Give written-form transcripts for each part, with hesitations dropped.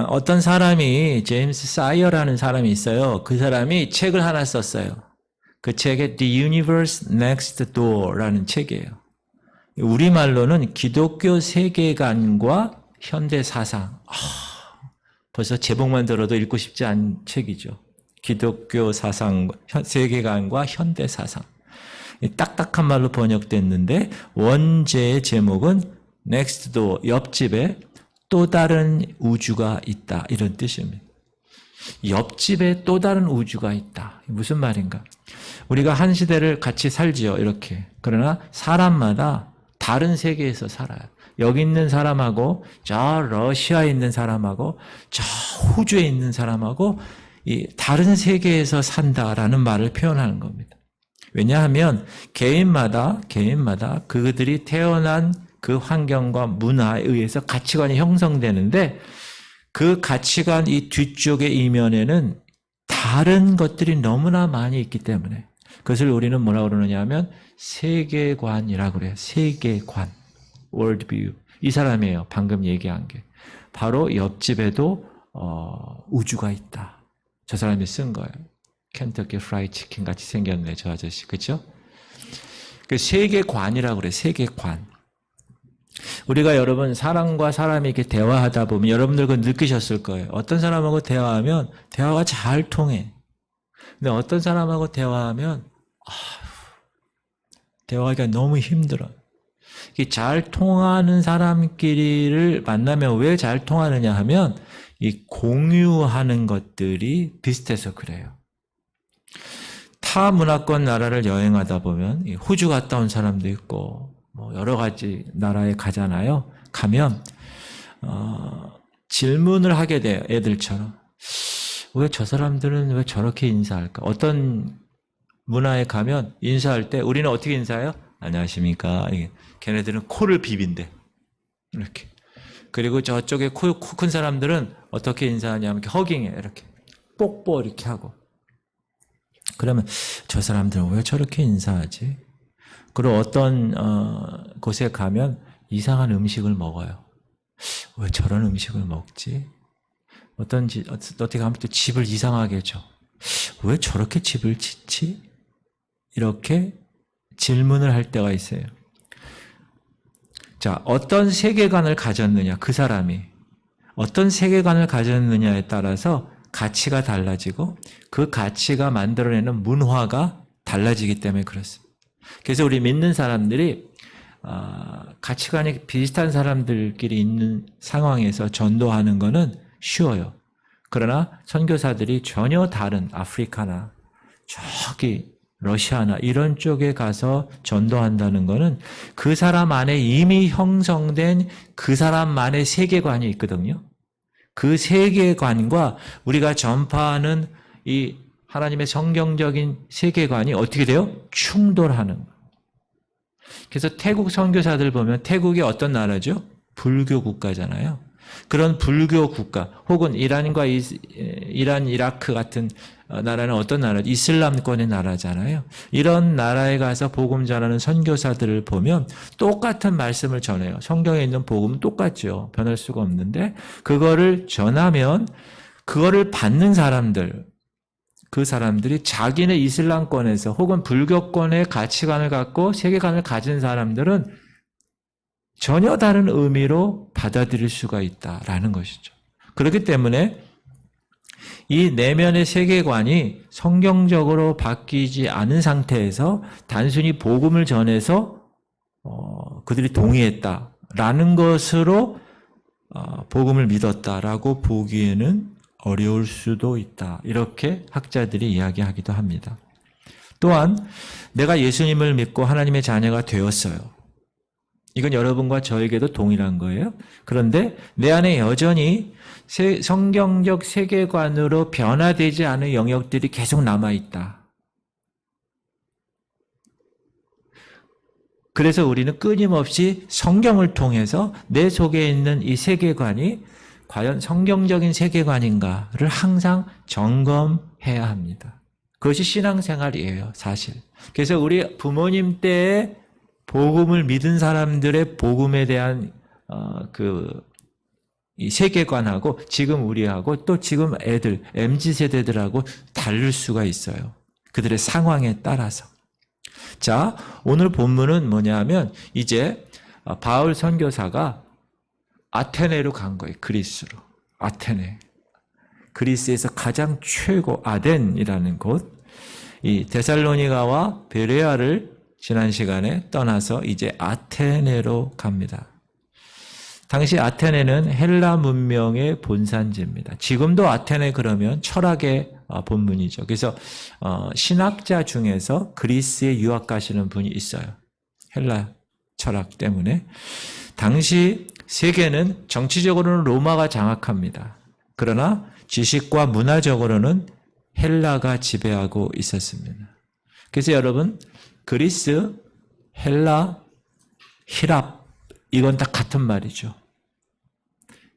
어떤 사람이 제임스 사이어라는 사람이 있어요. 그 사람이 책을 하나 썼어요. 그 책에 The Universe Next Door라는 책이에요. 우리말로는 기독교 세계관과 현대 사상. 벌써 제목만 들어도 읽고 싶지 않은 책이죠. 기독교 사상, 세계관과 현대 사상. 딱딱한 말로 번역됐는데 원제의 제목은 Next Door, 옆집에 또 다른 우주가 있다. 이런 뜻입니다. 옆집에 또 다른 우주가 있다. 무슨 말인가? 우리가 한 시대를 같이 살지요. 이렇게. 그러나 사람마다 다른 세계에서 살아요. 여기 있는 사람하고 저 러시아에 있는 사람하고 저 호주에 있는 사람하고 이 다른 세계에서 산다라는 말을 표현하는 겁니다. 왜냐하면 개인마다 그들이 태어난 그 환경과 문화에 의해서 가치관이 형성되는데 그 가치관 이 뒤쪽의 이면에는 다른 것들이 너무나 많이 있기 때문에 그것을 우리는 뭐라고 그러느냐 하면 세계관이라고 그래요. 세계관. 월드뷰. 이 사람이에요. 방금 얘기한 게. 바로 옆집에도 우주가 있다. 저 사람이 쓴 거예요. 켄터키 프라이 치킨 같이 생겼네. 저 아저씨. 그렇죠? 그 세계관이라고 그래요. 세계관. 우리가 여러분 사람과 사람이 이렇게 대화하다 보면 여러분들 그거 느끼셨을 거예요. 어떤 사람하고 대화하면 대화가 잘 통해. 근데 어떤 사람하고 대화하면 대화하기가 너무 힘들어. 잘 통하는 사람끼리를 만나면 왜 잘 통하느냐 하면 이 공유하는 것들이 비슷해서 그래요. 타 문화권 나라를 여행하다 보면 호주 갔다 온 사람도 있고 뭐 여러 가지 나라에 가잖아요. 가면 질문을 하게 돼요. 애들처럼. 왜 저 사람들은 왜 저렇게 인사할까? 어떤 문화에 가면 인사할 때 우리는 어떻게 인사해요? 안녕하십니까? 걔네들은 코를 비빈대. 이렇게. 그리고 저쪽에 코 큰 사람들은 어떻게 인사하냐면 이렇게 허깅해. 이렇게. 뽁뽁 이렇게 하고. 그러면 저 사람들은 왜 저렇게 인사하지? 그리고 어떤 곳에 가면 이상한 음식을 먹어요. 왜 저런 음식을 먹지? 어떻게 가면 또 집을 이상하게 줘. 왜 저렇게 집을 짓지? 이렇게 질문을 할 때가 있어요. 자, 어떤 세계관을 가졌느냐, 그 사람이. 어떤 세계관을 가졌느냐에 따라서 가치가 달라지고 그 가치가 만들어내는 문화가 달라지기 때문에 그렇습니다. 그래서 우리 믿는 사람들이 가치관이 비슷한 사람들끼리 있는 상황에서 전도하는 것은 쉬워요. 그러나 선교사들이 전혀 다른 아프리카나 저기 러시아나 이런 쪽에 가서 전도한다는 것은 그 사람 안에 이미 형성된 그 사람만의 세계관이 있거든요. 그 세계관과 우리가 전파하는 이 하나님의 성경적인 세계관이 어떻게 돼요? 충돌하는 거예요. 그래서 태국 선교사들 보면 태국이 어떤 나라죠? 불교 국가잖아요. 그런 불교 국가 혹은 이란, 이라크 같은 나라는 어떤 나라죠? 이슬람권의 나라잖아요. 이런 나라에 가서 복음 전하는 선교사들을 보면 똑같은 말씀을 전해요. 성경에 있는 복음은 똑같죠. 변할 수가 없는데 그거를 전하면 그거를 받는 사람들, 그 사람들이 자기네 이슬람권에서 혹은 불교권의 가치관을 갖고 세계관을 가진 사람들은 전혀 다른 의미로 받아들일 수가 있다라는 것이죠. 그렇기 때문에 이 내면의 세계관이 성경적으로 바뀌지 않은 상태에서 단순히 복음을 전해서 그들이 동의했다라는 것으로 복음을 믿었다라고 보기에는 어려울 수도 있다. 이렇게 학자들이 이야기하기도 합니다. 또한 내가 예수님을 믿고 하나님의 자녀가 되었어요. 이건 여러분과 저에게도 동일한 거예요. 그런데 내 안에 여전히 성경적 세계관으로 변화되지 않은 영역들이 계속 남아있다. 그래서 우리는 끊임없이 성경을 통해서 내 속에 있는 이 세계관이 과연 성경적인 세계관인가를 항상 점검해야 합니다. 그것이 신앙생활이에요, 사실. 그래서 우리 부모님 때에 복음을 믿은 사람들의 복음에 대한 이 세계관하고 지금 우리하고 또 지금 애들, MZ세대들하고 다를 수가 있어요. 그들의 상황에 따라서. 자, 오늘 본문은 뭐냐면 이제 바울 선교사가 아테네로 간 거예요. 그리스로. 아테네. 그리스에서 가장 최고 아덴이라는 곳. 이 데살로니가와 베레아를 지난 시간에 떠나서 이제 아테네로 갑니다. 당시 아테네는 헬라 문명의 본산지입니다. 지금도 아테네 그러면 철학의 본문이죠. 그래서 신학자 중에서 그리스에 유학 가시는 분이 있어요. 헬라 철학 때문에. 당시 세계는 정치적으로는 로마가 장악합니다. 그러나 지식과 문화적으로는 헬라가 지배하고 있었습니다. 그래서 여러분 그리스, 헬라, 히랍 이건 다 같은 말이죠.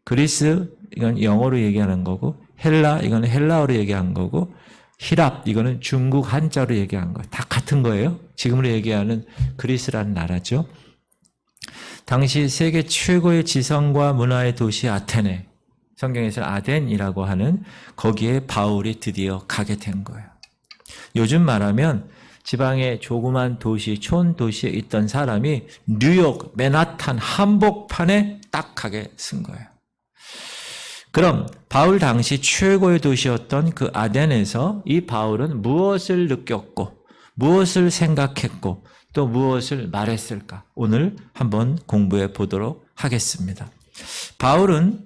그리스 이건 영어로 얘기하는 거고 헬라 이거는 헬라어로 얘기한 거고 히랍 이거는 중국 한자로 얘기한 거 다 같은 거예요. 지금으로 얘기하는 그리스라는 나라죠. 당시 세계 최고의 지성과 문화의 도시 아테네, 성경에서는 아덴이라고 하는 거기에 바울이 드디어 가게 된 거예요. 요즘 말하면 지방의 조그만 도시, 촌 도시에 있던 사람이 뉴욕, 맨하탄, 한복판에 딱 가게 쓴 거예요. 그럼 바울 당시 최고의 도시였던 그 아덴에서 이 바울은 무엇을 느꼈고 무엇을 생각했고 또 무엇을 말했을까? 오늘 한번 공부해 보도록 하겠습니다. 바울은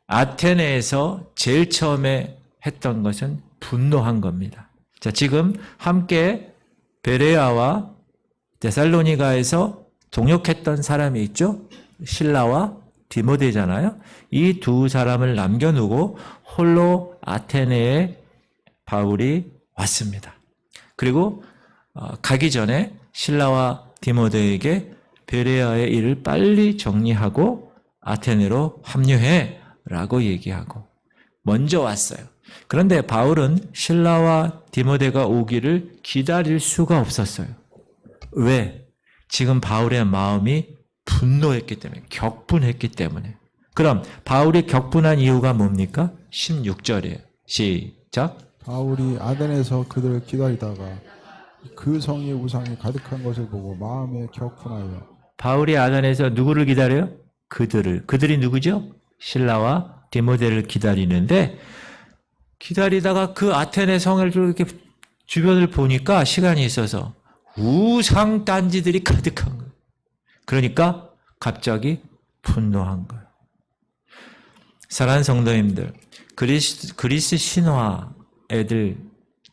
아테네에서 제일 처음에 했던 것은 분노한 겁니다. 자, 지금 함께 베레아와 데살로니가에서 동역했던 사람이 있죠? 실라와 디모데잖아요. 이 두 사람을 남겨두고 홀로 아테네에 바울이 왔습니다. 그리고 가기 전에 실라와 디모데에게 베레아의 일을 빨리 정리하고 아테네로 합류해 라고 얘기하고 먼저 왔어요. 그런데 바울은 실라와 디모데가 오기를 기다릴 수가 없었어요. 왜? 지금 바울의 마음이 분노했기 때문에, 격분했기 때문에. 그럼 바울이 격분한 이유가 뭡니까? 16절이에요. 시작. 바울이 아덴에서 그들을 기다리다가 그 성의 우상이 가득한 것을 보고 마음에 격분하여. 바울이 아덴에서 누구를 기다려요? 그들을. 그들이 누구죠? 실라와 디모데를 기다리는데 기다리다가 그 아테네 성을 이렇게 주변을 보니까 시간이 있어서 우상 단지들이 가득한 거예요. 그러니까 갑자기 분노한 거예요. 사랑하는 성도님들, 그리스 신화 애들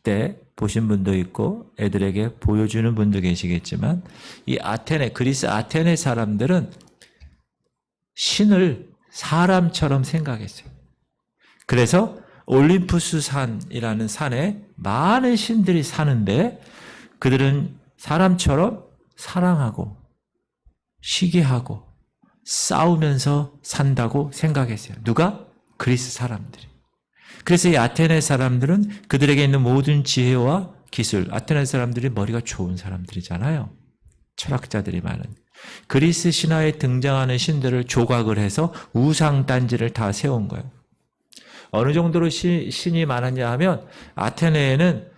때 보신 분도 있고 애들에게 보여주는 분도 계시겠지만 이 아테네, 그리스 아테네 사람들은 신을 사람처럼 생각했어요. 그래서 올림푸스 산이라는 산에 많은 신들이 사는데 그들은 사람처럼 사랑하고 시기하고 싸우면서 산다고 생각했어요. 누가? 그리스 사람들이. 그래서 이 아테네 사람들은 그들에게 있는 모든 지혜와 기술, 아테네 사람들이 머리가 좋은 사람들이잖아요. 철학자들이 많은. 그리스 신화에 등장하는 신들을 조각을 해서 우상 단지를 다 세운 거예요. 어느 정도로 신이 많았냐 하면 아테네에는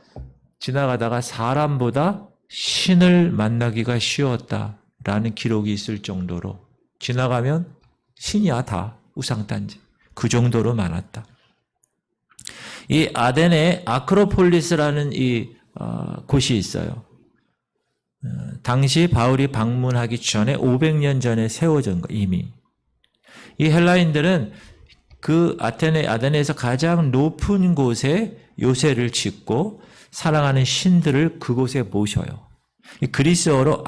지나가다가 사람보다 신을 만나기가 쉬웠다라는 기록이 있을 정도로 지나가면 신이야 다 우상 단지. 그 정도로 많았다. 이 아덴에 아크로폴리스라는 이 곳이 있어요. 당시 바울이 방문하기 전에 500년 전에 세워진 거 이미. 이 헬라인들은 그 아덴에서 가장 높은 곳에 요새를 짓고 사랑하는 신들을 그곳에 모셔요. 그리스어로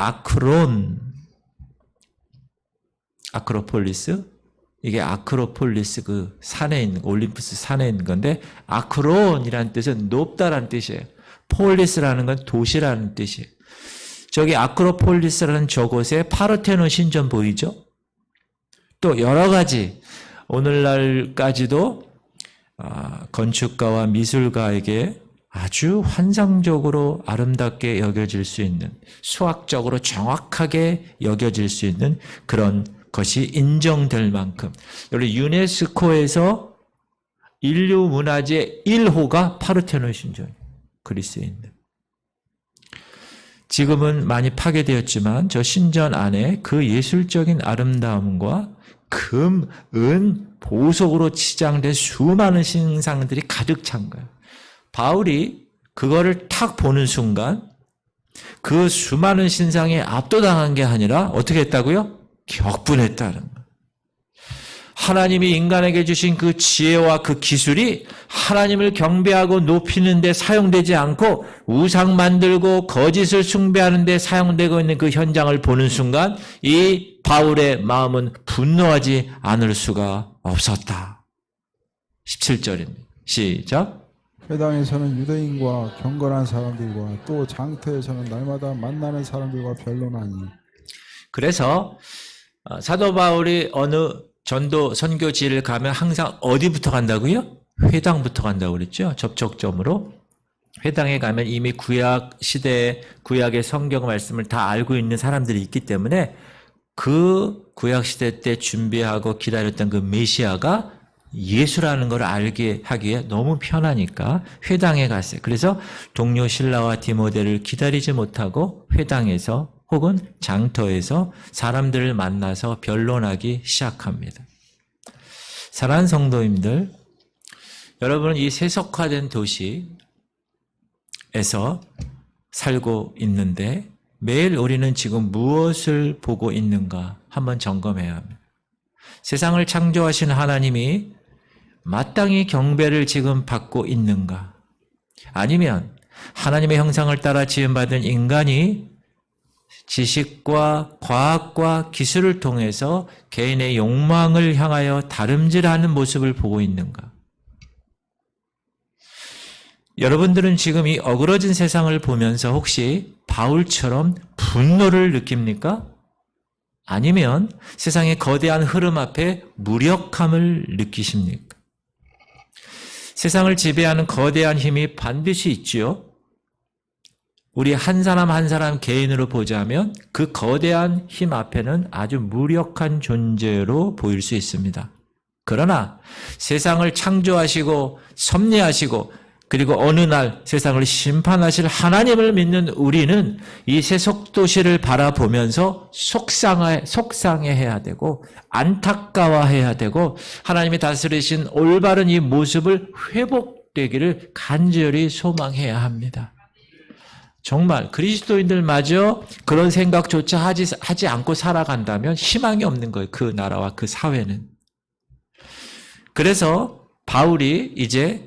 아크로폴리스, 이게 아크로폴리스 그 산에 있는 올림푸스 산에 있는 건데 아크론이라는 뜻은 높다라는 뜻이에요. 폴리스라는 건 도시라는 뜻이에요. 저기 아크로폴리스라는 저곳에 파르테논 신전 보이죠? 또 여러 가지 오늘날까지도 건축가와 미술가에게 아주 환상적으로 아름답게 여겨질 수 있는 수학적으로 정확하게 여겨질 수 있는 그런 것이 인정될 만큼 여기 유네스코에서 인류 문화재 1호가 파르테논 신전이에요. 그리스에 있는. 지금은 많이 파괴되었지만 저 신전 안에 그 예술적인 아름다움과 금, 은, 보석으로 치장된 수많은 신상들이 가득 찬 거예요. 바울이 그거를 탁 보는 순간 그 수많은 신상에 압도당한 게 아니라 어떻게 했다고요? 격분했다는 거예요. 하나님이 인간에게 주신 그 지혜와 그 기술이 하나님을 경배하고 높이는 데 사용되지 않고 우상 만들고 거짓을 숭배하는 데 사용되고 있는 그 현장을 보는 순간 이 바울의 마음은 분노하지 않을 수가 없었다. 17절입니다. 시작. 회당에서는 유대인과 경건한 사람들과 또 장터에서는 날마다 만나는 사람들과 변론하니. 그래서 사도 바울이 어느 전도 선교지를 가면 항상 어디부터 간다고요? 회당부터 간다고 그랬죠. 접촉점으로. 회당에 가면 이미 구약 시대에 구약의 성경 말씀을 다 알고 있는 사람들이 있기 때문에 그 구약 시대 때 준비하고 기다렸던 그 메시아가 예수라는 걸 알게 하기에 너무 편하니까 회당에 갔어요. 그래서 동료 실라와 디모데를 기다리지 못하고 회당에서 혹은 장터에서 사람들을 만나서 변론하기 시작합니다. 사랑하는 성도님들, 여러분은 이 세속화된 도시에서 살고 있는데 매일 우리는 지금 무엇을 보고 있는가 한번 점검해야 합니다. 세상을 창조하신 하나님이 마땅히 경배를 지금 받고 있는가? 아니면 하나님의 형상을 따라 지음받은 인간이 지식과 과학과 기술을 통해서 개인의 욕망을 향하여 다름질하는 모습을 보고 있는가? 여러분들은 지금 이 어그러진 세상을 보면서 혹시 바울처럼 분노를 느낍니까? 아니면 세상의 거대한 흐름 앞에 무력함을 느끼십니까? 세상을 지배하는 거대한 힘이 반드시 있지요. 우리 한 사람 한 사람 개인으로 보자면 그 거대한 힘 앞에는 아주 무력한 존재로 보일 수 있습니다. 그러나 세상을 창조하시고 섭리하시고 그리고 어느 날 세상을 심판하실 하나님을 믿는 우리는 이 세속도시를 바라보면서 속상해해야 되고 안타까워해야 되고 하나님이 다스리신 올바른 이 모습을 회복되기를 간절히 소망해야 합니다. 정말 그리스도인들마저 그런 생각조차 하지 않고 살아간다면 희망이 없는 거예요. 그 나라와 그 사회는. 그래서 바울이 이제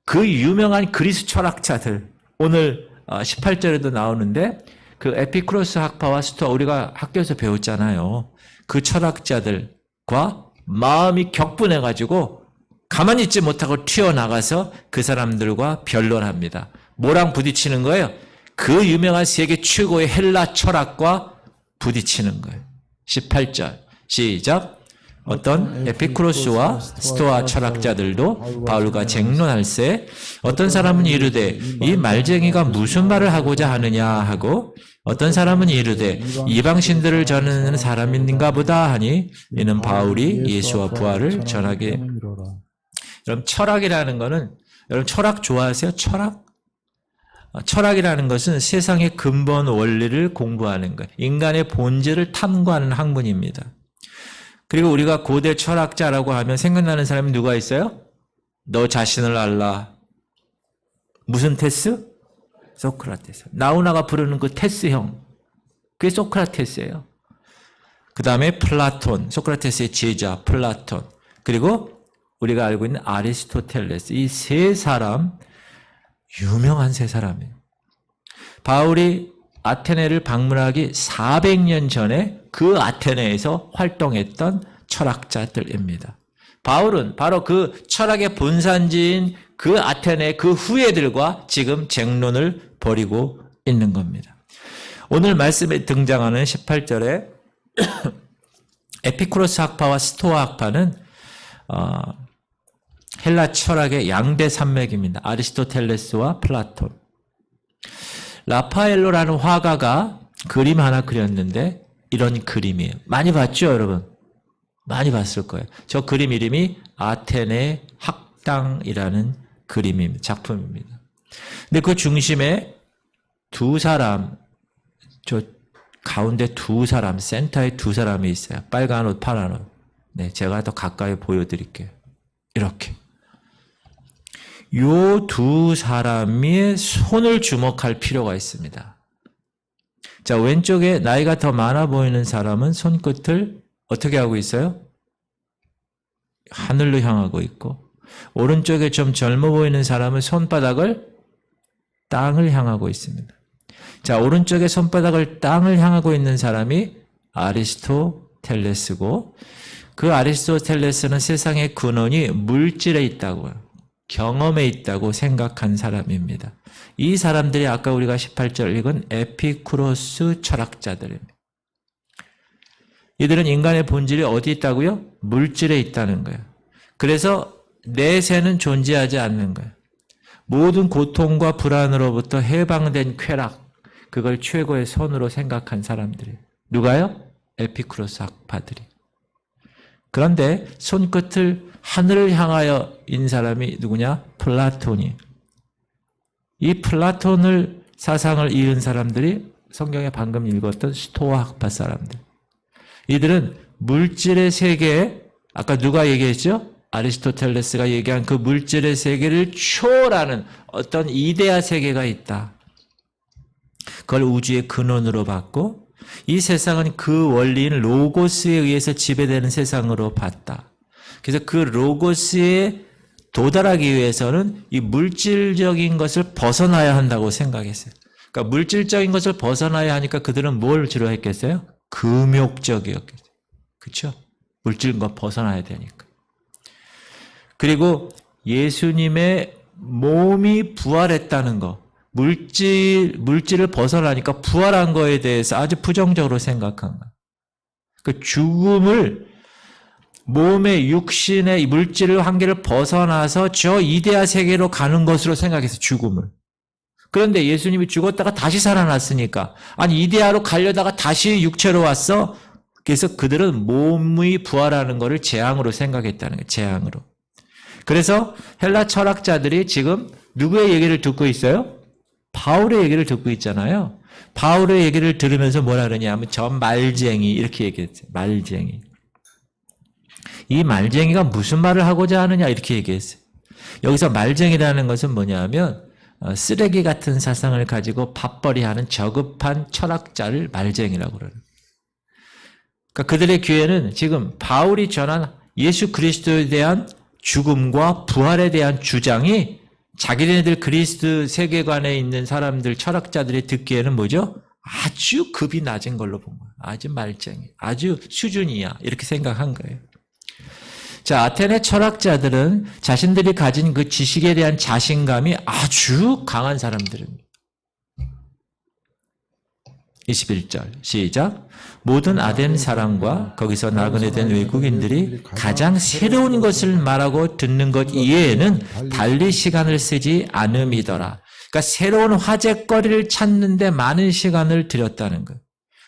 그 유명한 그리스 철학자들, 오늘 18절에도 나오는데 그 에피쿠로스 학파와 스토아 우리가 학교에서 배웠잖아요. 그 철학자들과 마음이 격분해가지고 가만히 있지 못하고 튀어나가서 그 사람들과 변론합니다. 뭐랑 부딪히는 거예요? 그 유명한 세계 최고의 헬라 철학과 부딪히는 거예요. 18절 시작. 어떤 에피쿠로스와 스토아 철학자들도 바울과 쟁론할세 어떤 사람은 이르되 이 말쟁이가 무슨 말을 하고자 하느냐 하고 어떤 사람은 이르되 이방신들을 전하는 사람인가 보다 하니 이는 바울이 예수와 부활을 전하게. 여러분 철학이라는 거는 여러분 철학 좋아하세요? 철학? 철학이라는 것은 세상의 근본 원리를 공부하는 것, 인간의 본질을 탐구하는 학문입니다. 그리고 우리가 고대 철학자라고 하면 생각나는 사람이 누가 있어요? 너 자신을 알라. 무슨 테스? 소크라테스. 나우나가 부르는 그 테스형. 그게 소크라테스예요. 그 다음에 플라톤, 소크라테스의 제자 플라톤. 그리고 우리가 알고 있는 아리스토텔레스. 이 세 사람, 유명한 세 사람이에요. 바울이 아테네를 방문하기 400년 전에 그 아테네에서 활동했던 철학자들입니다. 바울은 바로 그 철학의 본산지인 그 아테네 그 후예들과 지금 쟁론을 벌이고 있는 겁니다. 오늘 말씀에 등장하는 18절에 에피쿠로스 학파와 스토아 학파는 헬라 철학의 양대 산맥입니다. 아리스토텔레스와 플라톤. 라파엘로라는 화가가 그림 하나 그렸는데 이런 그림이에요. 많이 봤죠, 여러분? 많이 봤을 거예요. 저 그림 이름이 아테네 학당이라는 그림입니다. 작품입니다. 근데 그 중심에 두 사람, 저 가운데 두 사람, 센터에 두 사람이 있어요. 빨간 옷, 파란 옷. 네, 제가 더 가까이 보여드릴게요. 이렇게. 요 두 사람의 손을 주목할 필요가 있습니다. 자, 왼쪽에 나이가 더 많아 보이는 사람은 손끝을 어떻게 하고 있어요? 하늘로 향하고 있고, 오른쪽에 좀 젊어 보이는 사람은 손바닥을 땅을 향하고 있습니다. 자, 오른쪽에 손바닥을 땅을 향하고 있는 사람이 아리스토텔레스고, 그 아리스토텔레스는 세상의 근원이 물질에 있다고요. 경험에 있다고 생각한 사람입니다. 이 사람들이 아까 우리가 18절 읽은 에피쿠로스 철학자들입니다. 이들은 인간의 본질이 어디 있다고요? 물질에 있다는 거예요. 그래서 내세는 존재하지 않는 거예요. 모든 고통과 불안으로부터 해방된 쾌락, 그걸 최고의 선으로 생각한 사람들이에요. 누가요? 에피쿠로스 학파들이. 그런데 손끝을 하늘을 향하여 인 사람이 누구냐? 플라톤이. 이 플라톤을 사상을 이은 사람들이 성경에 방금 읽었던 스토아 학파 사람들. 이들은 물질의 세계에 아까 누가 얘기했죠? 아리스토텔레스가 얘기한 그 물질의 세계를 초월하는 어떤 이데아 세계가 있다. 그걸 우주의 근원으로 봤고 이 세상은 그 원리인 로고스에 의해서 지배되는 세상으로 봤다. 그래서 그 로고스에 도달하기 위해서는 이 물질적인 것을 벗어나야 한다고 생각했어요. 그러니까 물질적인 것을 벗어나야 하니까 그들은 뭘 주로 했겠어요? 금욕적이었겠어요. 그렇죠? 물질과 벗어나야 되니까. 그리고 예수님의 몸이 부활했다는 거, 물질을 벗어나니까 부활한 거에 대해서 아주 부정적으로 생각한 거예요. 그 죽음을 몸의 육신의 물질의 한계를 벗어나서 저 이데아 세계로 가는 것으로 생각해서 죽음을. 그런데 예수님이 죽었다가 다시 살아났으니까 아니 이데아로 가려다가 다시 육체로 왔어. 그래서 그들은 몸이 부활하는 것을 재앙으로 생각했다는 거예요. 재앙으로. 그래서 헬라 철학자들이 지금 누구의 얘기를 듣고 있어요? 바울의 얘기를 듣고 있잖아요. 바울의 얘기를 들으면서 뭐라 그러냐면 저 말쟁이 이렇게 얘기했어요. 말쟁이. 이 말쟁이가 무슨 말을 하고자 하느냐 이렇게 얘기했어요. 여기서 말쟁이라는 것은 뭐냐면 쓰레기 같은 사상을 가지고 밥벌이하는 저급한 철학자를 말쟁이라고 그래요. 그러니까 그들의 귀에는 지금 바울이 전한 예수 그리스도에 대한 죽음과 부활에 대한 주장이 자기네들 그리스도 세계관에 있는 사람들 철학자들이 듣기에는 뭐죠? 아주 급이 낮은 걸로 본 거예요. 아주 말쟁이, 아주 수준이야 이렇게 생각한 거예요. 자, 아테네 철학자들은 자신들이 가진 그 지식에 대한 자신감이 아주 강한 사람들입니다. 21절 시작. 모든 아덴 사람과 거기서 나그네 된 외국인들이 가장 새로운 것을 말하고 듣는 것 이외에는 달리 시간을 쓰지 않음이더라. 그러니까 새로운 화제거리를 찾는데 많은 시간을 들였다는 거예요.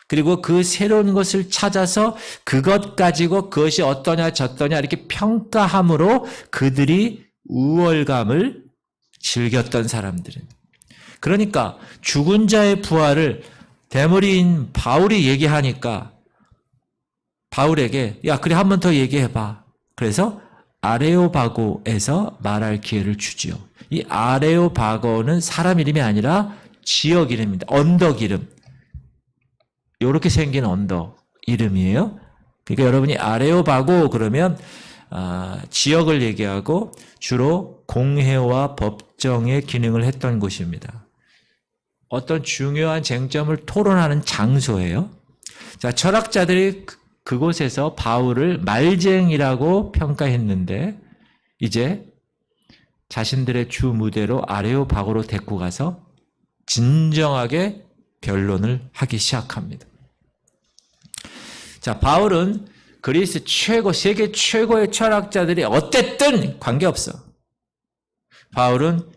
그리고 그 새로운 것을 찾아서 그것 가지고 그것이 어떠냐 저떠냐 이렇게 평가함으로 그들이 우월감을 즐겼던 사람들은. 그러니까 죽은 자의 부활을 대머리인 바울이 얘기하니까 바울에게 야 그래 한 번 더 얘기해봐. 그래서 아레오바고에서 말할 기회를 주지요. 이 아레오바고는 사람 이름이 아니라 지역 이름입니다. 언덕 이름. 이렇게 생긴 언덕 이름이에요. 그러니까 여러분이 아레오바고 그러면 지역을 얘기하고 주로 공회와 법정의 기능을 했던 곳입니다. 어떤 중요한 쟁점을 토론하는 장소예요. 자, 철학자들이 그곳에서 바울을 말쟁이라고 평가했는데 이제 자신들의 주 무대로 아레오바고로 데리고 가서 진정하게 변론을 하기 시작합니다. 자, 바울은 그리스 최고, 세계 최고의 철학자들이 어땠든 관계없어. 바울은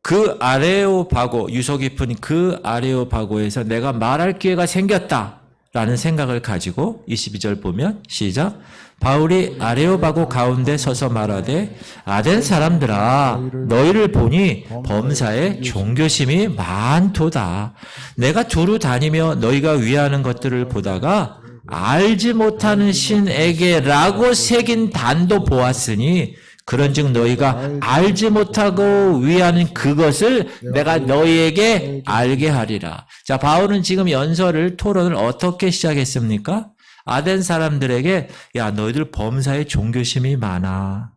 그 아레오바고, 유서 깊은 그 아레오바고에서 내가 말할 기회가 생겼다. 라는 생각을 가지고 22절 보면 시작. 바울이 아레오바고 가운데 서서 말하되 아덴 사람들아 너희를 보니 범사에 종교심이 많도다. 내가 두루 다니며 너희가 위하는 것들을 보다가 알지 못하는 신에게라고 새긴 단도 보았으니 그런즉 너희가 알지 못하고 위하는 그것을 내가 너희에게 알게 하리라. 자, 바울은 지금 연설을 토론을 어떻게 시작했습니까? 아덴 사람들에게 야 너희들 범사에 종교심이 많아.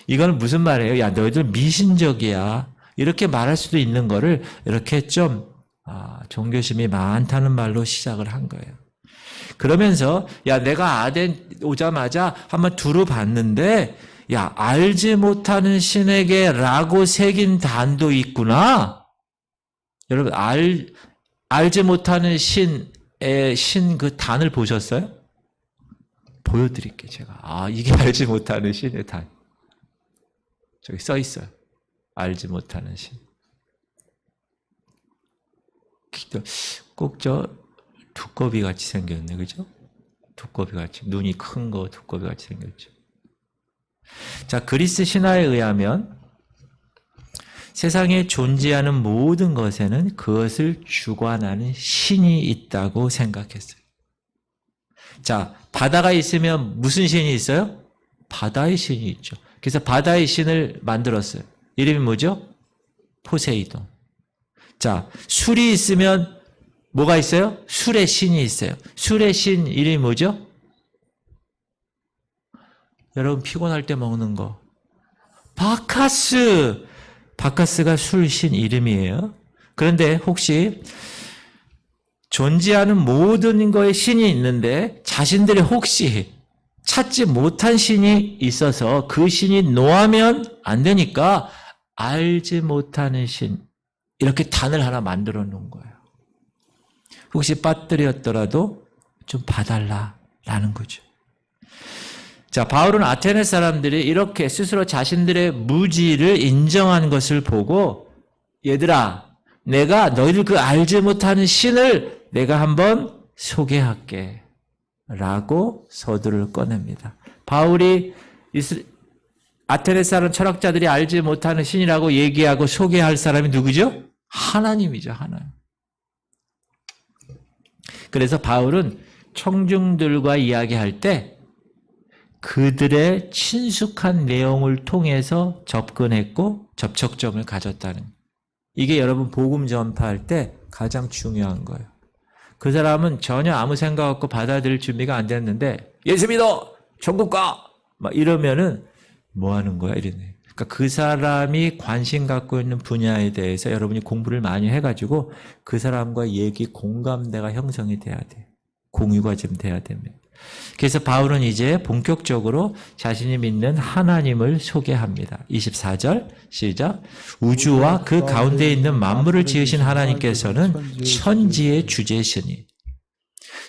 이건 무슨 말이에요? 야 너희들 미신적이야. 이렇게 말할 수도 있는 거를 이렇게 좀 종교심이 많다는 말로 시작을 한 거예요. 그러면서 야 내가 아덴 오자마자 한번 두루 봤는데 야 알지 못하는 신에게 라고 새긴 단도 있구나. 여러분 알지 못하는 신의 신 그 단을 보셨어요? 보여드릴게요 제가. 이게 알지 못하는 신의 단. 저기 써 있어요. 알지 못하는 신. 꼭 저 두꺼비 같이 생겼네, 그죠? 두꺼비 같이 눈이 큰 거 두꺼비 같이 생겼죠. 자, 그리스 신화에 의하면 세상에 존재하는 모든 것에는 그것을 주관하는 신이 있다고 생각했어요. 자, 바다가 있으면 무슨 신이 있어요? 바다의 신이 있죠. 그래서 바다의 신을 만들었어요. 이름이 뭐죠? 포세이돈. 자, 술이 있으면 뭐가 있어요? 술의 신이 있어요. 술의 신 이름이 뭐죠? 여러분 피곤할 때 먹는 거. 바카스. 바카스가 술신 이름이에요. 그런데 혹시 존재하는 모든 거에 신이 있는데 자신들이 혹시 찾지 못한 신이 있어서 그 신이 노하면 안 되니까 알지 못하는 신 이렇게 단을 하나 만들어 놓은 거예요. 혹시 빠뜨렸더라도 좀 봐달라라는 거죠. 자, 바울은 아테네 사람들이 이렇게 스스로 자신들의 무지를 인정한 것을 보고 얘들아 내가 너희들 그 알지 못하는 신을 내가 한번 소개할게 라고 서두를 꺼냅니다. 바울이 아테네 사람 철학자들이 알지 못하는 신이라고 얘기하고 소개할 사람이 누구죠? 하나님이죠. 하나님. 그래서 바울은 청중들과 이야기할 때 그들의 친숙한 내용을 통해서 접근했고 접촉점을 가졌다는 이게 여러분 복음 전파할 때 가장 중요한 거예요. 그 사람은 전혀 아무 생각 없고 받아들일 준비가 안 됐는데 예수 믿어! 천국 가! 막 이러면은 뭐 하는 거야? 이러네. 그러니까 그 사람이 관심 갖고 있는 분야에 대해서 여러분이 공부를 많이 해가지고 그 사람과 얘기 공감대가 형성이 돼야 돼. 공유가 좀 돼야 됩니다. 그래서 바울은 이제 본격적으로 자신이 믿는 하나님을 소개합니다. 24절 시작. 우주와 그 가운데 있는 만물을 지으신 하나님께서는 천지의 주제시니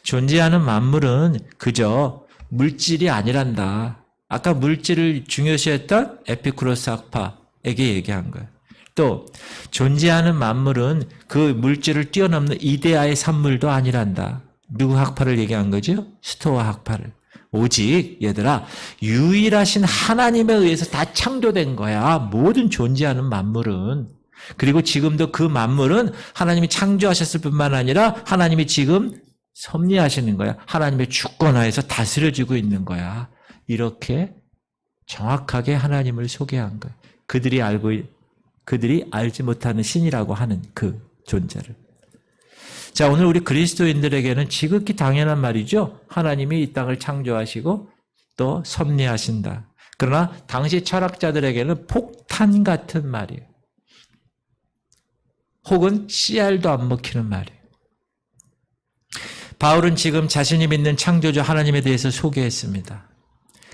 존재하는 만물은 그저 물질이 아니란다. 아까 물질을 중요시했던 에피쿠로스 학파에게 얘기한 거예요. 또 존재하는 만물은 그 물질을 뛰어넘는 이데아의 산물도 아니란다. 누구 학파를 얘기한 거죠? 스토아 학파를. 오직 얘들아 유일하신 하나님에 의해서 다 창조된 거야. 모든 존재하는 만물은. 그리고 지금도 그 만물은 하나님이 창조하셨을 뿐만 아니라 하나님이 지금 섭리하시는 거야. 하나님의 주권하에서 다스려지고 있는 거야. 이렇게 정확하게 하나님을 소개한 거야. 그들이 알지 못하는 신이라고 하는 그 존재를. 자, 오늘 우리 그리스도인들에게는 지극히 당연한 말이죠. 하나님이 이 땅을 창조하시고 또 섭리하신다. 그러나 당시 철학자들에게는 폭탄 같은 말이에요. 혹은 씨알도 안 먹히는 말이에요. 바울은 지금 자신이 믿는 창조주 하나님에 대해서 소개했습니다.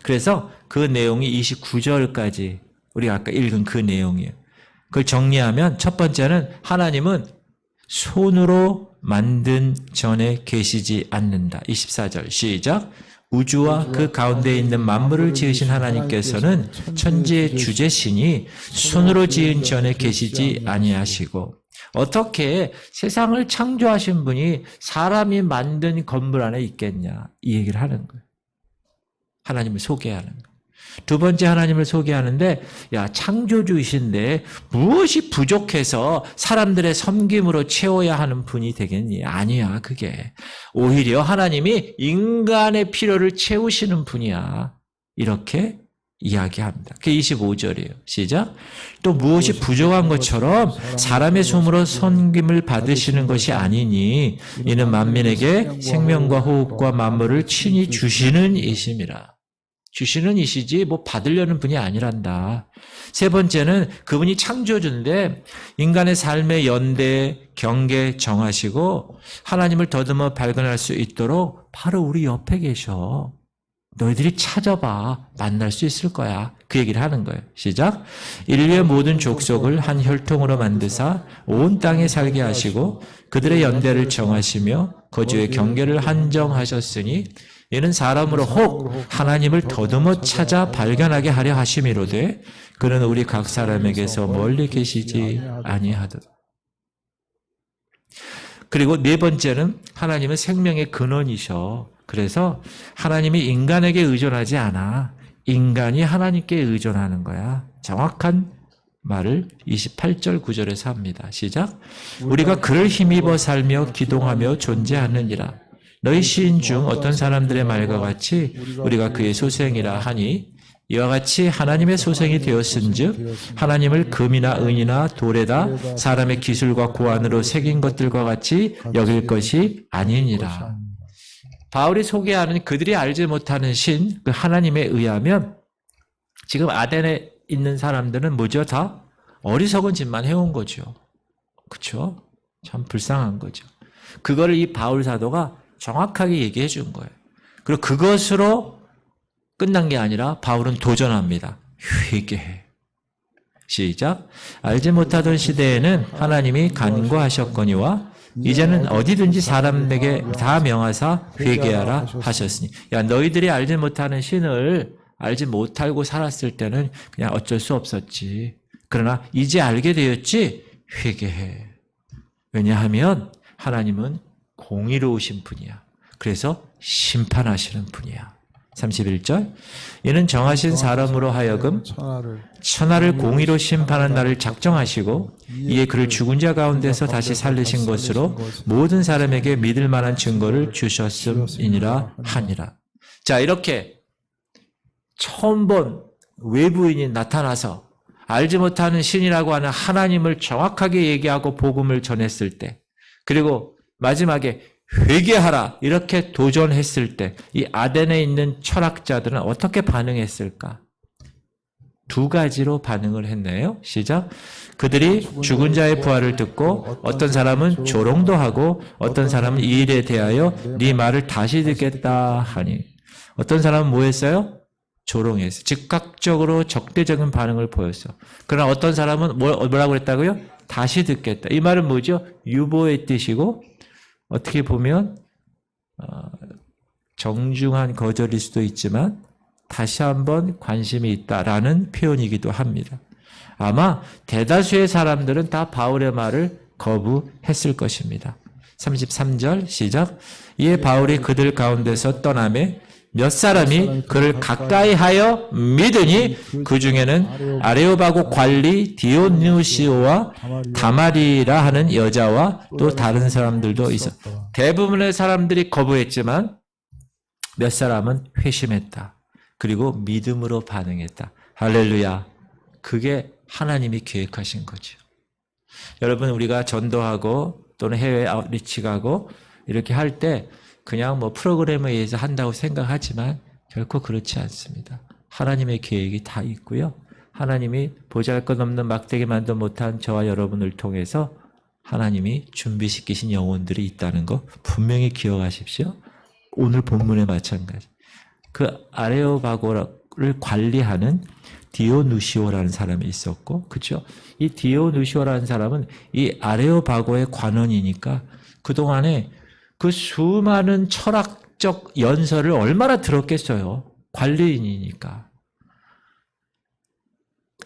그래서 그 내용이 29절까지 우리가 아까 읽은 그 내용이에요. 그걸 정리하면 첫 번째는 하나님은 손으로 만든 전에 계시지 않는다. 24절 시작. 우주와 그 가운데 있는 만물을 지으신 하나님께서는 천지의 주제시니 손으로 지은 전에 계시지 아니하시고 어떻게 세상을 창조하신 분이 사람이 만든 건물 안에 있겠냐. 이 얘기를 하는 거예요. 하나님을 소개하는 거예요. 두 번째 하나님을 소개하는데 야 창조주이신데 무엇이 부족해서 사람들의 섬김으로 채워야 하는 분이 되겠니? 아니야 그게. 오히려 하나님이 인간의 필요를 채우시는 분이야. 이렇게 이야기합니다. 그게 25절이에요. 시작. 또 무엇이 부족한 것처럼 사람의 손으로 섬김을 받으시는 것이 아니니 이는 만민에게 생명과 호흡과 만물을 친히 주시는 이심이라. 주시는 이시지 뭐 받으려는 분이 아니란다. 세 번째는 그분이 창조주인데 인간의 삶의 연대, 경계 정하시고 하나님을 더듬어 발견할 수 있도록 바로 우리 옆에 계셔. 너희들이 찾아봐. 만날 수 있을 거야. 그 얘기를 하는 거예요. 시작. 인류의 모든 족속을 한 혈통으로 만드사 온 땅에 살게 하시고 그들의 연대를 정하시며 거주의 경계를 한정하셨으니 이는 사람으로 혹 하나님을 더듬어 찾아 발견하게 하려 하심이로되 그는 우리 각 사람에게서 멀리 계시지 아니하도다. 그리고 네 번째는 하나님은 생명의 근원이셔. 그래서 하나님이 인간에게 의존하지 않아. 인간이 하나님께 의존하는 거야. 정확한 말을 28절 9절에서 합니다. 시작. 우리가 그를 힘입어 살며 기동하며 존재하느니라. 너희 시인 중 어떤 사람들의 말과 같이 우리가 그의 소생이라 하니 이와 같이 하나님의 소생이 되었은즉 하나님을 금이나 은이나 돌에다 사람의 기술과 고안으로 새긴 것들과 같이 여길 것이 아니니라. 바울이 소개하는 그들이 알지 못하는 신, 그 하나님에 의하면 지금 아덴에 있는 사람들은 뭐죠? 다 어리석은 짓만 해온 거죠. 그렇죠? 참 불쌍한 거죠. 그거를 이 바울 사도가 정확하게 얘기해 준 거예요. 그리고 그것으로 끝난 게 아니라 바울은 도전합니다. 회개해. 시작. 알지 못하던 시대에는 하나님이 간과하셨거니와 이제는 어디든지 사람에게 다 명하사 회개하라 하셨으니. 야 너희들이 알지 못하는 신을 알지 못하고 살았을 때는 그냥 어쩔 수 없었지. 그러나 이제 알게 되었지. 회개해. 왜냐하면 하나님은 공의로우신 분이야. 그래서 심판하시는 분이야. 31절. 이는 정하신 사람으로 하여금 천하를 공의로 심판한 날을 작정하시고 이에 그를 죽은 자 가운데서 다시 살리신 것으로 모든 사람에게 믿을 만한 증거를 주셨음이니라 하니라. 자, 이렇게 처음 본 외부인이 나타나서 알지 못하는 신이라고 하는 하나님을 정확하게 얘기하고 복음을 전했을 때, 그리고 마지막에 회개하라 이렇게 도전했을 때 이 아덴에 있는 철학자들은 어떻게 반응했을까? 두 가지로 반응을 했네요. 시작. 그들이 죽은 자의 부활을 듣고 어떤 사람은 조롱도 하고 어떤 사람은 이 일에 대하여 네 말을 다시 듣겠다 하니, 어떤 사람은 뭐 했어요? 조롱했어요. 즉각적으로 적대적인 반응을 보였어. 그러나 어떤 사람은 뭐라고 했다고요? 다시 듣겠다. 이 말은 뭐죠? 유보의 뜻이고 어떻게 보면 정중한 거절일 수도 있지만 다시 한번 관심이 있다라는 표현이기도 합니다. 아마 대다수의 사람들은 다 바울의 말을 거부했을 것입니다. 33절 시작. 이에 바울이 그들 가운데서 떠나매 몇 사람이 그를 가까이 하여 믿으니 그 중에는 아레오바고 관리 디오누시오와 다마리라 하는 여자와 또 다른 사람들도 있어. 대부분의 사람들이 거부했지만 몇 사람은 회심했다. 그리고 믿음으로 반응했다. 할렐루야. 그게 하나님이 계획하신 거죠. 여러분, 우리가 전도하고 또는 해외 아웃리치 가고 이렇게 할 때 그냥 뭐 프로그램에 의해서 한다고 생각하지만 결코 그렇지 않습니다. 하나님의 계획이 다 있고요. 하나님이 보잘것없는 막대기만도 못한 저와 여러분을 통해서 하나님이 준비시키신 영혼들이 있다는 거 분명히 기억하십시오. 오늘 본문에 마찬가지. 그 아레오바고를 관리하는 디오누시오라는 사람이 있었고, 그렇죠? 이 디오누시오라는 사람은 이 아레오바고의 관원이니까 그동안에 그 수많은 철학적 연설을 얼마나 들었겠어요. 관리인이니까.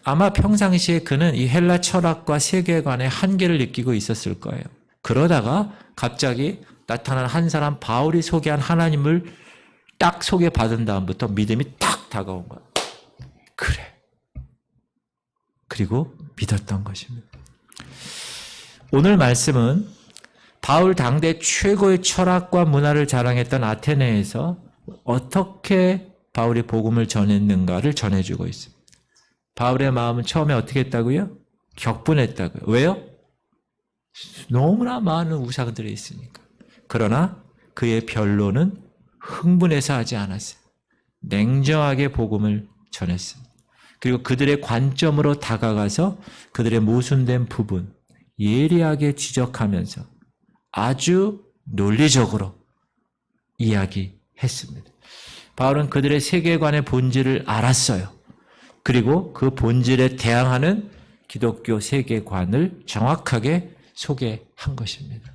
아마 평상시에 그는 이 헬라 철학과 세계관의 한계를 느끼고 있었을 거예요. 그러다가 갑자기 나타난 한 사람 바울이 소개한 하나님을 딱 소개받은 다음부터 믿음이 딱 다가온 거야. 그래. 그리고 믿었던 것입니다. 오늘 말씀은 바울 당대 최고의 철학과 문화를 자랑했던 아테네에서 어떻게 바울이 복음을 전했는가를 전해주고 있습니다. 바울의 마음은 처음에 어떻게 했다고요? 격분했다고요. 왜요? 너무나 많은 우상들이 있으니까. 그러나 그의 변론은 흥분해서 하지 않았어요. 냉정하게 복음을 전했습니다. 그리고 그들의 관점으로 다가가서 그들의 모순된 부분 예리하게 지적하면서 아주 논리적으로 이야기했습니다. 바울은 그들의 세계관의 본질을 알았어요. 그리고 그 본질에 대항하는 기독교 세계관을 정확하게 소개한 것입니다.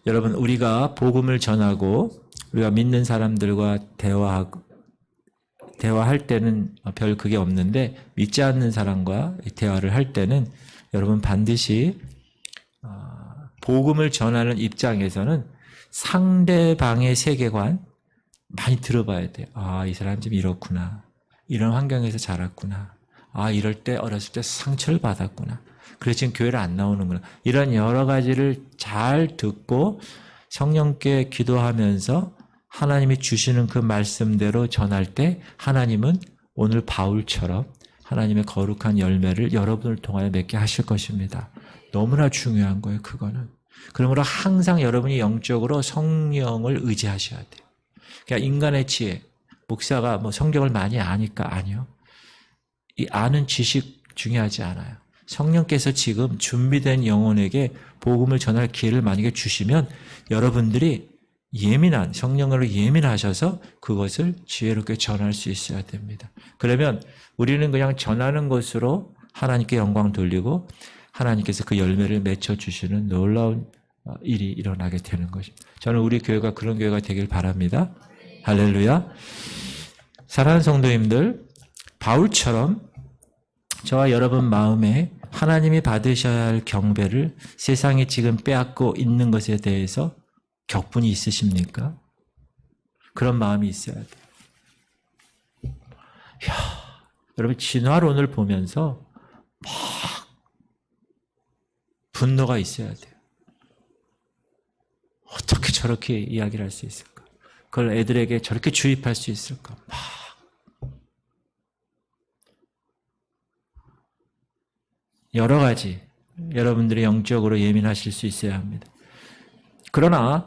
여러분, 우리가 복음을 전하고 우리가 믿는 사람들과 대화할 때는 별 그게 없는데 믿지 않는 사람과 대화를 할 때는 여러분 반드시 복음을 전하는 입장에서는 상대방의 세계관 많이 들어봐야 돼요. 아, 이 사람 좀 이렇구나. 이런 환경에서 자랐구나. 아, 이럴 때 어렸을 때 상처를 받았구나. 그래서 지금 교회를 안 나오는구나. 이런 여러 가지를 잘 듣고 성령께 기도하면서 하나님이 주시는 그 말씀대로 전할 때 하나님은 오늘 바울처럼 하나님의 거룩한 열매를 여러분을 통하여 맺게 하실 것입니다. 너무나 중요한 거예요, 그거는. 그러므로 항상 여러분이 영적으로 성령을 의지하셔야 돼요. 그러니까 인간의 지혜, 목사가 뭐 성경을 많이 아니까 아니요. 이 아는 지식 중요하지 않아요. 성령께서 지금 준비된 영혼에게 복음을 전할 기회를 만약에 주시면 여러분들이 성령으로 예민하셔서 그것을 지혜롭게 전할 수 있어야 됩니다. 그러면 우리는 그냥 전하는 것으로 하나님께 영광 돌리고 하나님께서 그 열매를 맺혀주시는 놀라운 일이 일어나게 되는 것입니다. 저는 우리 교회가 그런 교회가 되길 바랍니다. 할렐루야. 사랑하는 성도님들, 바울처럼 저와 여러분 마음에 하나님이 받으셔야 할 경배를 세상이 지금 빼앗고 있는 것에 대해서 격분이 있으십니까? 그런 마음이 있어야 돼요. 여러분 진화론을 보면서 막 분노가 있어야 돼요. 어떻게 저렇게 이야기를 할 수 있을까? 그걸 애들에게 저렇게 주입할 수 있을까? 막 여러 가지 여러분들이 영적으로 예민하실 수 있어야 합니다. 그러나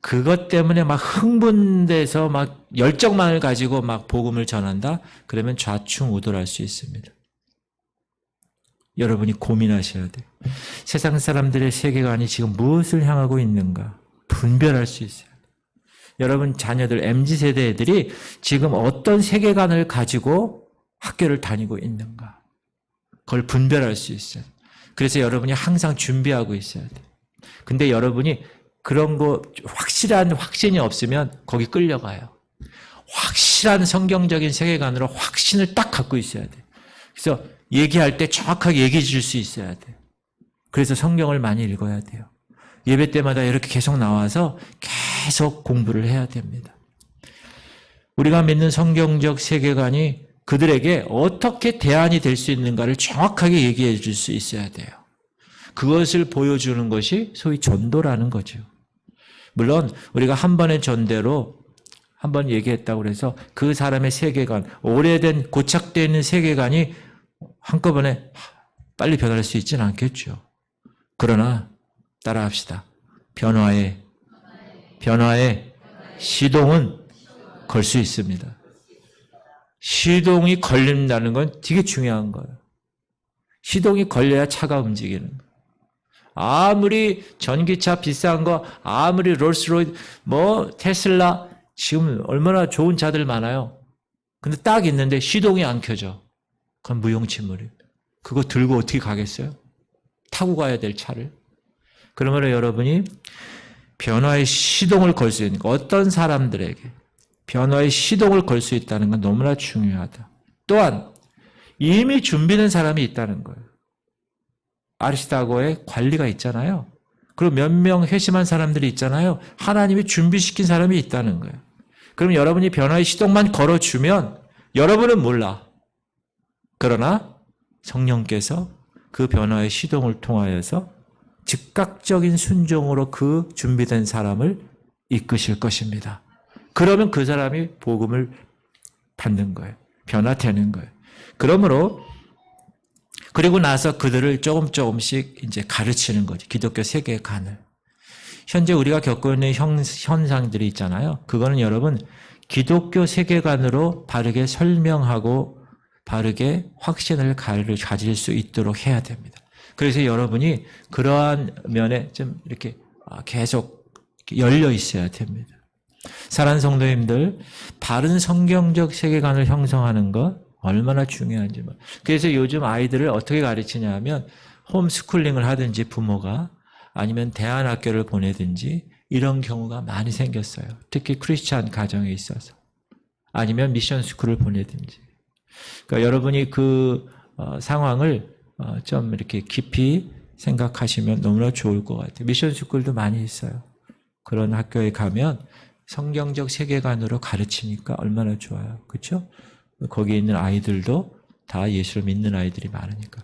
그것 때문에 막 흥분돼서 막 열정만을 가지고 막 복음을 전한다? 그러면 좌충우돌할 수 있습니다. 여러분이 고민하셔야 돼요. 세상 사람들의 세계관이 지금 무엇을 향하고 있는가? 분별할 수 있어요. 여러분 자녀들, MZ세대 애들이 지금 어떤 세계관을 가지고 학교를 다니고 있는가? 그걸 분별할 수 있어요. 그래서 여러분이 항상 준비하고 있어야 돼요. 근데 여러분이 그런 거 확실한 확신이 없으면 거기 끌려가요. 확실한 성경적인 세계관으로 확신을 딱 갖고 있어야 돼요. 그래서 얘기할 때 정확하게 얘기해 줄 수 있어야 돼요. 그래서 성경을 많이 읽어야 돼요. 예배 때마다 이렇게 계속 나와서 계속 공부를 해야 됩니다. 우리가 믿는 성경적 세계관이 그들에게 어떻게 대안이 될 수 있는가를 정확하게 얘기해 줄 수 있어야 돼요. 그것을 보여주는 것이 소위 전도라는 거죠. 물론 우리가 한 번의 전대로 한 번 얘기했다고 해서 그 사람의 세계관, 오래된 고착되어 있는 세계관이 한꺼번에 빨리 변할 수 있지는 않겠죠. 그러나 따라합시다. 변화에 시동은 걸 수 있습니다. 시동이 걸린다는 건 되게 중요한 거예요. 시동이 걸려야 차가 움직이는 거예요. 아무리 전기차 비싼 거, 아무리 롤스로이스, 테슬라, 지금 얼마나 좋은 차들 많아요. 근데 딱 있는데 시동이 안 켜져. 그건 무용지물이에요. 그거 들고 어떻게 가겠어요? 타고 가야 될 차를. 그러므로 여러분이 변화의 시동을 걸 수 있는 거, 어떤 사람들에게 변화의 시동을 걸 수 있다는 건 너무나 중요하다. 또한 이미 준비된 사람이 있다는 거예요. 아리스타고의 관리가 있잖아요. 그리고 몇 명 회심한 사람들이 있잖아요. 하나님이 준비시킨 사람이 있다는 거예요. 그럼 여러분이 변화의 시동만 걸어주면 여러분은 몰라. 그러나 성령께서 그 변화의 시동을 통하여서 즉각적인 순종으로 그 준비된 사람을 이끄실 것입니다. 그러면 그 사람이 복음을 받는 거예요. 변화되는 거예요. 그러므로 그리고 나서 그들을 조금씩 이제 가르치는 거지. 기독교 세계관을. 현재 우리가 겪고 있는 현상들이 있잖아요. 그거는 여러분 기독교 세계관으로 바르게 설명하고 바르게 확신을 가질 수 있도록 해야 됩니다. 그래서 여러분이 그러한 면에 좀 이렇게 계속 열려 있어야 됩니다. 사랑하는 성도님들, 바른 성경적 세계관을 형성하는 것 얼마나 중요한지. 그래서 요즘 아이들을 어떻게 가르치냐 하면 홈스쿨링을 하든지 부모가 아니면 대안학교를 보내든지 이런 경우가 많이 생겼어요. 특히 크리스찬 가정에 있어서. 아니면 미션 스쿨을 보내든지. 그러니까 여러분이 그 상황을 좀 이렇게 깊이 생각하시면 너무나 좋을 것 같아요. 미션 스쿨도 많이 있어요. 그런 학교에 가면 성경적 세계관으로 가르치니까 얼마나 좋아요. 그렇죠? 거기 있는 아이들도 다 예수를 믿는 아이들이 많으니까.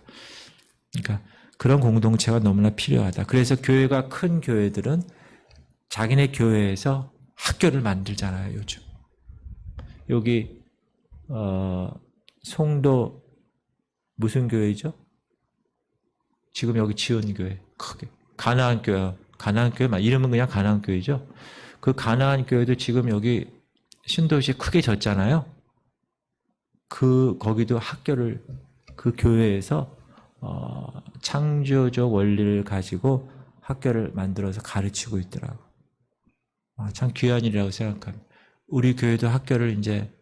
그러니까 그런 공동체가 너무나 필요하다. 그래서 교회가 큰 교회들은 자기네 교회에서 학교를 만들잖아요, 요즘. 여기 송도 무슨 교회죠? 지금 여기 지은 교회 크게 가나안 교회, 이름은 그냥 가나안 교회죠. 그 가나안 교회도 지금 여기 신도시에 크게 졌잖아요. 거기도 학교를 그 교회에서 창조적 원리를 가지고 학교를 만들어서 가르치고 있더라고. 참 귀한 일이라고 생각합니다. 우리 교회도 학교를 이제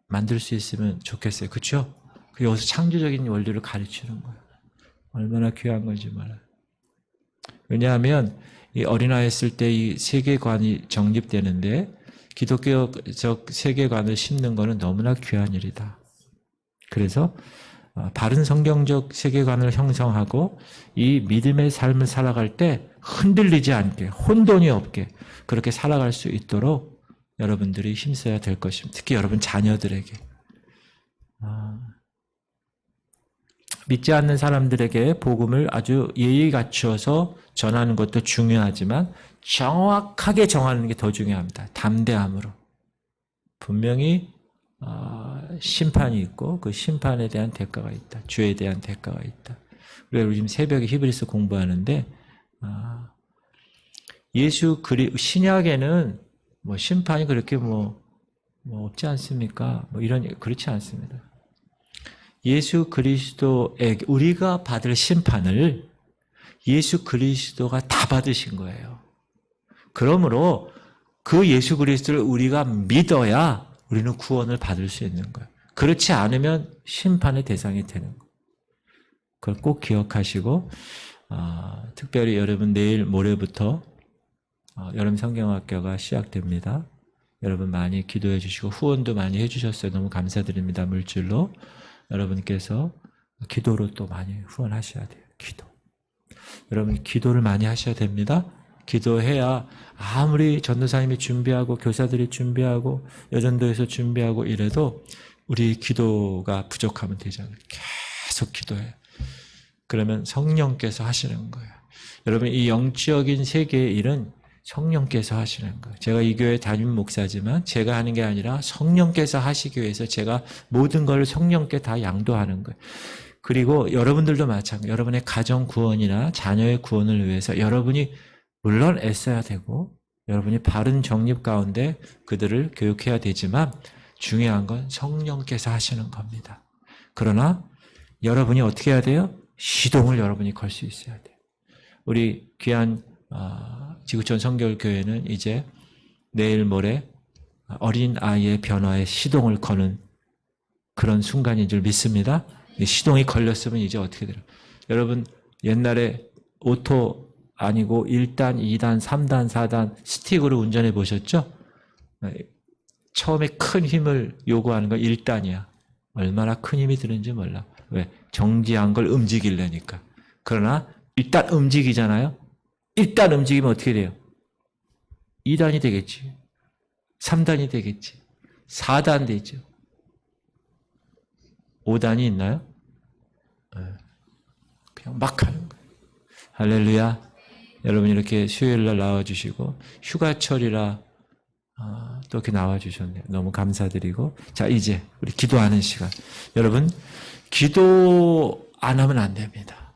만들 수 있으면 좋겠어요. 그렇죠? 여기서 창조적인 원리를 가르치는 거예요. 얼마나 귀한 건지 몰라요. 왜냐하면 이 어린아이 있을 때 이 세계관이 정립되는데 기독교적 세계관을 심는 것은 너무나 귀한 일이다. 그래서 바른 성경적 세계관을 형성하고 이 믿음의 삶을 살아갈 때 흔들리지 않게, 혼돈이 없게 그렇게 살아갈 수 있도록 여러분들이 힘써야 될 것입니다. 특히 여러분 자녀들에게. 믿지 않는 사람들에게 복음을 아주 예의 갖추어서 전하는 것도 중요하지만 정확하게 정하는 게 더 중요합니다. 담대함으로. 분명히 심판이 있고 그 심판에 대한 대가가 있다. 죄에 대한 대가가 있다. 우리 지금 새벽에 히브리서 공부하는데 신약에는 심판이 그렇게 없지 않습니까? 그렇지 않습니다. 예수 그리스도에게 우리가 받을 심판을 예수 그리스도가 다 받으신 거예요. 그러므로 그 예수 그리스도를 우리가 믿어야 우리는 구원을 받을 수 있는 거예요. 그렇지 않으면 심판의 대상이 되는 거예요. 그걸 꼭 기억하시고 특별히 여러분 내일 모레부터 여름 성경학교가 시작됩니다. 여러분 많이 기도해 주시고 후원도 많이 해주셨어요. 너무 감사드립니다. 물질로. 여러분께서 기도로 또 많이 후원하셔야 돼요. 기도. 여러분 기도를 많이 하셔야 됩니다. 기도해야 아무리 전도사님이 준비하고 교사들이 준비하고 여전도에서 준비하고 이래도 우리 기도가 부족하면 되잖아요. 계속 기도해요. 그러면 성령께서 하시는 거예요. 여러분 이 영적인 세계의 일은 성령께서 하시는 거예요. 제가 이 교회 담임 목사지만 제가 하는 게 아니라 성령께서 하시기 위해서 제가 모든 걸 성령께 다 양도하는 거예요. 그리고 여러분들도 마찬가지예요. 여러분의 가정 구원이나 자녀의 구원을 위해서 여러분이 물론 애써야 되고 여러분이 바른 정립 가운데 그들을 교육해야 되지만 중요한 건 성령께서 하시는 겁니다. 그러나 여러분이 어떻게 해야 돼요? 시동을 여러분이 걸 수 있어야 돼요. 우리 귀한 지구촌 성결교회는 이제 내일 모레 어린 아이의 변화에 시동을 거는 그런 순간인 줄 믿습니다. 시동이 걸렸으면 이제 어떻게 돼요? 여러분 옛날에 오토 아니고 1단, 2단, 3단, 4단 스틱으로 운전해 보셨죠? 처음에 큰 힘을 요구하는 건 1단이야. 얼마나 큰 힘이 드는지 몰라. 왜? 정지한 걸 움직이려니까. 그러나 일단 움직이잖아요. 일단 움직이면 어떻게 돼요? 2단이 되겠지. 3단이 되겠지. 4단 되죠. 5단이 있나요? 그냥 막 하는 거예요. 할렐루야. 여러분 이렇게 수요일날 나와주시고 휴가철이라 또 이렇게 나와주셨네요. 너무 감사드리고 자 이제 우리 기도하는 시간. 여러분 기도 안 하면 안 됩니다.